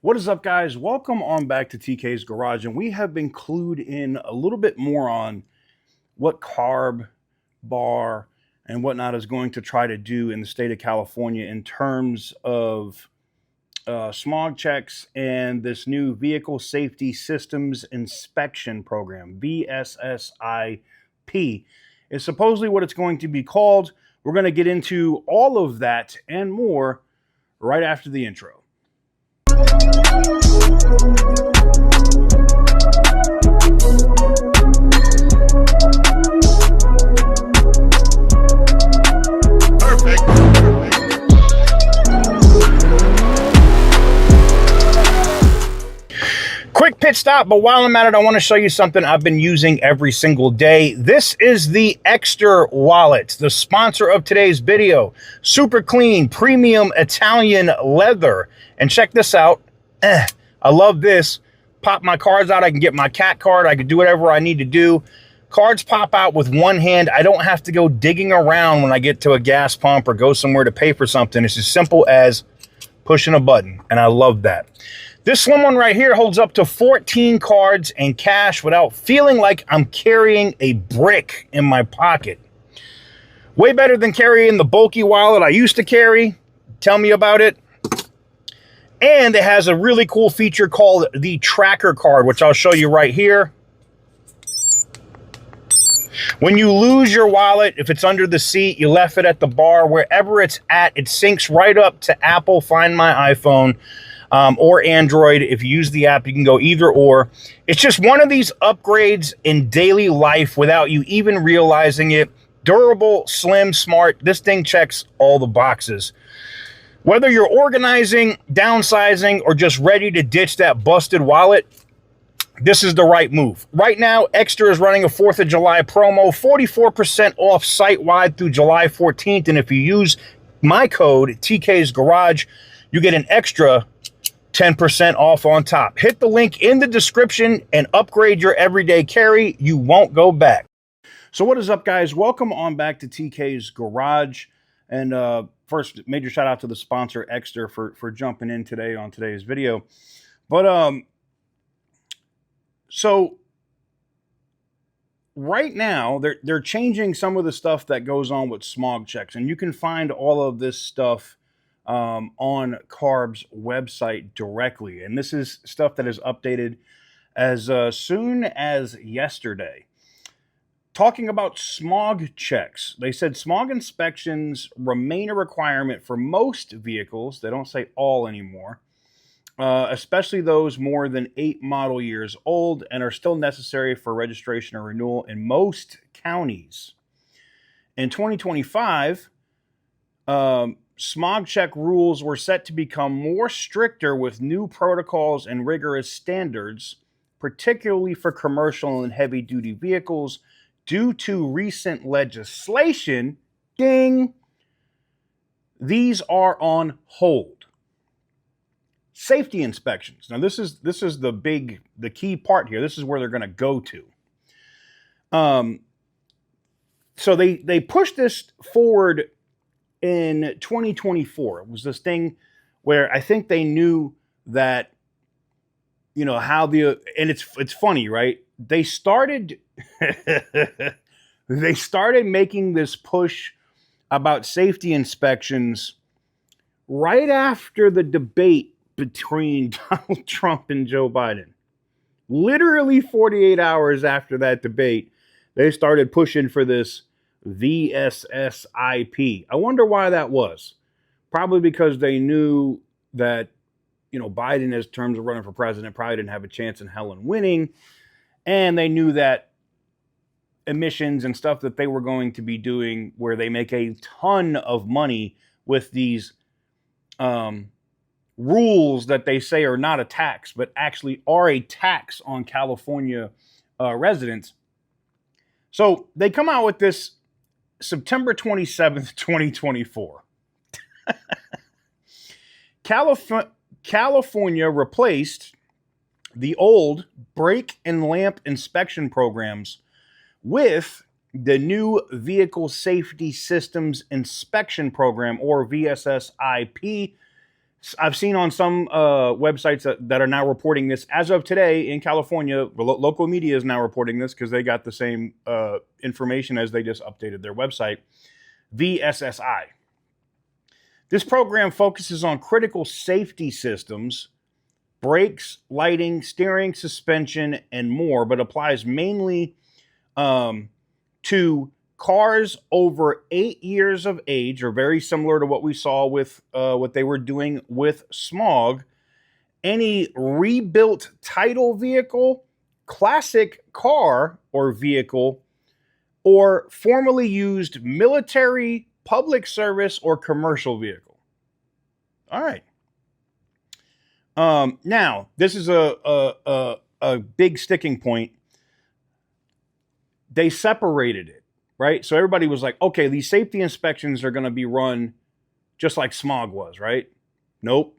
What is up, guys? Welcome on back to TK's Garage, and we have been clued in a little bit more on what CARB, bar, and whatnot is going to try to do in the state of California in terms of smog checks and this new Vehicle Safety Systems Inspection Program, VSSIP, is supposedly what it's going to be called. We're going to get into all of that and more right after the intro. Quick pit stop, but while I'm at it, I want to show you something I've been using every single day. This is the Extra wallet, the sponsor of today's video. Super clean, premium Italian leather. And check this out. I love this. Pop my cards out. I can get my cat card. I can do whatever I need to do. Cards pop out with one hand. I don't have to go digging around when I get to a gas pump or go somewhere to pay for something. It's as simple as pushing a button, and I love that. This slim one right here holds up to 14 cards and cash without feeling like I'm carrying a brick in my pocket. Way better than carrying the bulky wallet I used to carry. Tell me about it. And it has a really cool feature called the tracker card, which I'll show you right here. When you lose your wallet, if it's under the seat, you left it at the bar, wherever it's at, it syncs right up to Apple Find My iPhone. Or Android. If you use the app, you can go either or. It's just one of these upgrades in daily life without you even realizing it. Durable, slim, smart. This thing checks all the boxes. Whether you're organizing, downsizing, or just ready to ditch that busted wallet, this is the right move. Right now, Extra is running a 4th of July promo, 44% off site-wide through July 14th. And if you use my code, TK's Garage, you get an extra 10% off on top. Hit the link in the description and upgrade your everyday carry. You won't go back. So what is up, guys? Welcome on back to TK's Garage. And first, major shout out to the sponsor, Extra, for jumping in today on today's video. But so right now, they're changing some of the stuff that goes on with smog checks. And you can find all of this stuff on CARB's website directly, and this is stuff that is updated as soon as yesterday. Talking about smog checks, they said smog inspections remain a requirement for most vehicles. They don't say all anymore, especially those more than 8 model years old, and are still necessary for registration or renewal in most counties. In 2025, smog check rules were set to become more stricter with new protocols and rigorous standards, particularly for commercial and heavy-duty vehicles, due to recent legislation. Ding! These are on hold. Safety inspections. Now, this is the key part here. This is where they're going to go to. So they pushed this forward in 2024. It was this thing where I think they knew that, you know, how and it's funny, right? They started making this push about safety inspections right after the debate between Donald Trump and Joe Biden. Literally 48 hours after that debate, they started pushing for this VSSIP. I wonder why that was. Probably because they knew that, you know, Biden, as terms of running for president, probably didn't have a chance in hell in winning. And they knew that emissions and stuff that they were going to be doing, where they make a ton of money with these rules that they say are not a tax, but actually are a tax on California residents. So they come out with this September 27th, 2024. California replaced the old brake and lamp inspection programs with the new Vehicle Safety Systems Inspection Program, or VSSIP, I've seen on some websites that are now reporting this as of today in California. Local media is now reporting this because they got the same information as they just updated their website. VSSI. This program focuses on critical safety systems, brakes, lighting, steering, suspension, and more, but applies mainly to cars over 8 years of age, or very similar to what we saw with what they were doing with Smog. Any rebuilt title vehicle, classic car or vehicle, or formerly used military, public service, or commercial vehicle. All right. Now, this is a big sticking point. They separated it. Right? So everybody was like, okay, these safety inspections are going to be run just like Smog was, right? Nope.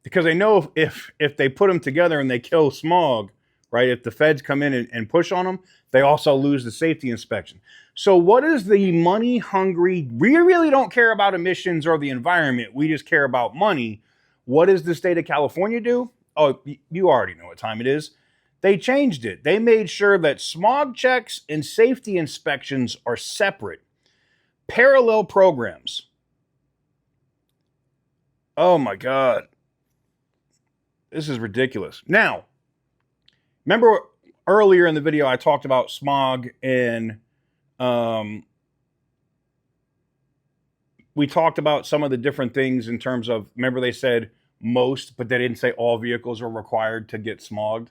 Because they know if they put them together and they kill Smog, right? If the feds come in and push on them, they also lose the safety inspection. So what is the money hungry? We really don't care about emissions or the environment. We just care about money. What does the state of California do? Oh, you already know what time it is. They changed it. They made sure that smog checks and safety inspections are separate. Parallel programs. Oh my God. This is ridiculous. Now, remember earlier in the video I talked about smog and we talked about some of the different things in terms of, remember they said most, but they didn't say all vehicles are required to get smogged.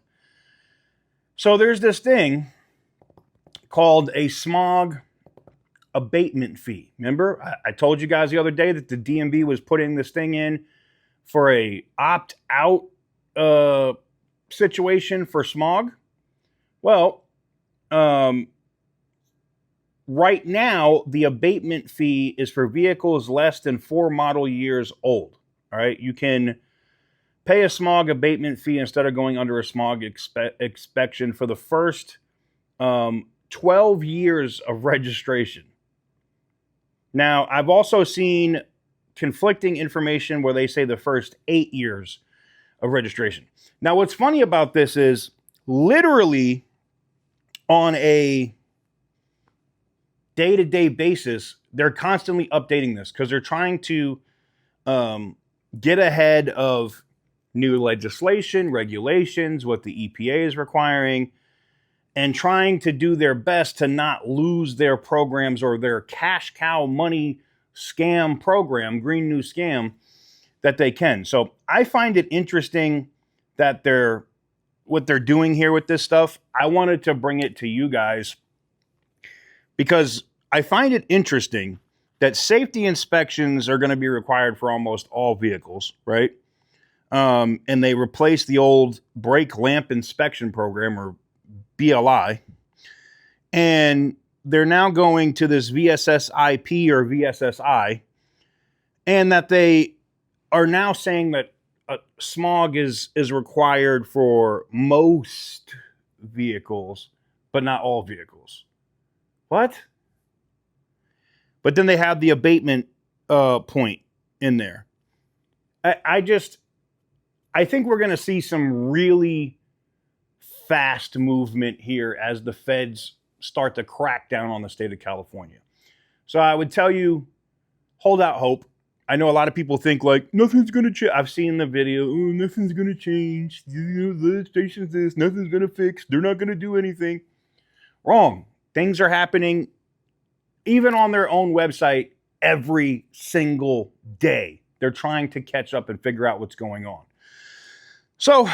So there's this thing called a smog abatement fee. Remember, I told you guys the other day that the DMV was putting this thing in for a opt-out situation for smog. Well, right now, the abatement fee is for vehicles less than 4 model years old. All right, you can pay a smog abatement fee instead of going under a smog inspection for the first 12 years of registration. Now, I've also seen conflicting information where they say the first 8 years of registration. Now, what's funny about this is literally on a day-to-day basis, they're constantly updating this because they're trying to get ahead of new legislation, regulations, what the EPA is requiring, and trying to do their best to not lose their programs or their cash cow money scam program, green new scam, that they can. So I find it interesting that what they're doing here with this stuff. I wanted to bring it to you guys because I find it interesting that safety inspections are going to be required for almost all vehicles, right? And they replaced the old brake lamp inspection program, or BLI, and they're now going to this VSSIP or VSSI, and that they are now saying that smog is required for most vehicles, but not all vehicles. What? But then they have the abatement point in there. I think we're going to see some really fast movement here as the feds start to crack down on the state of California. So I would tell you, hold out hope. I know a lot of people think like, nothing's going to change. I've seen the video, oh, nothing's going to change. The station's this, nothing's going to fix. They're not going to do anything. Wrong. Things are happening even on their own website every single day. They're trying to catch up and figure out what's going on. So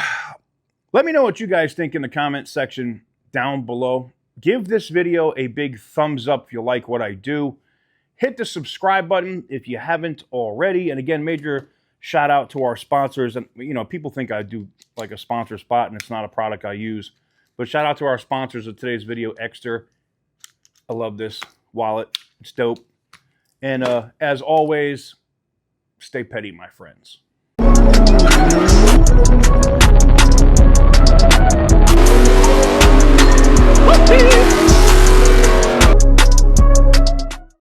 let me know what you guys think in the comment section down below. Give this video a big thumbs up if you like what I do. Hit the subscribe button if you haven't already. And again, major shout out to our sponsors. And you know, people think I do like a sponsor spot and it's not a product I use. But shout out to our sponsors of today's video, Exter. I love this wallet. It's dope. And as always, stay petty, my friends.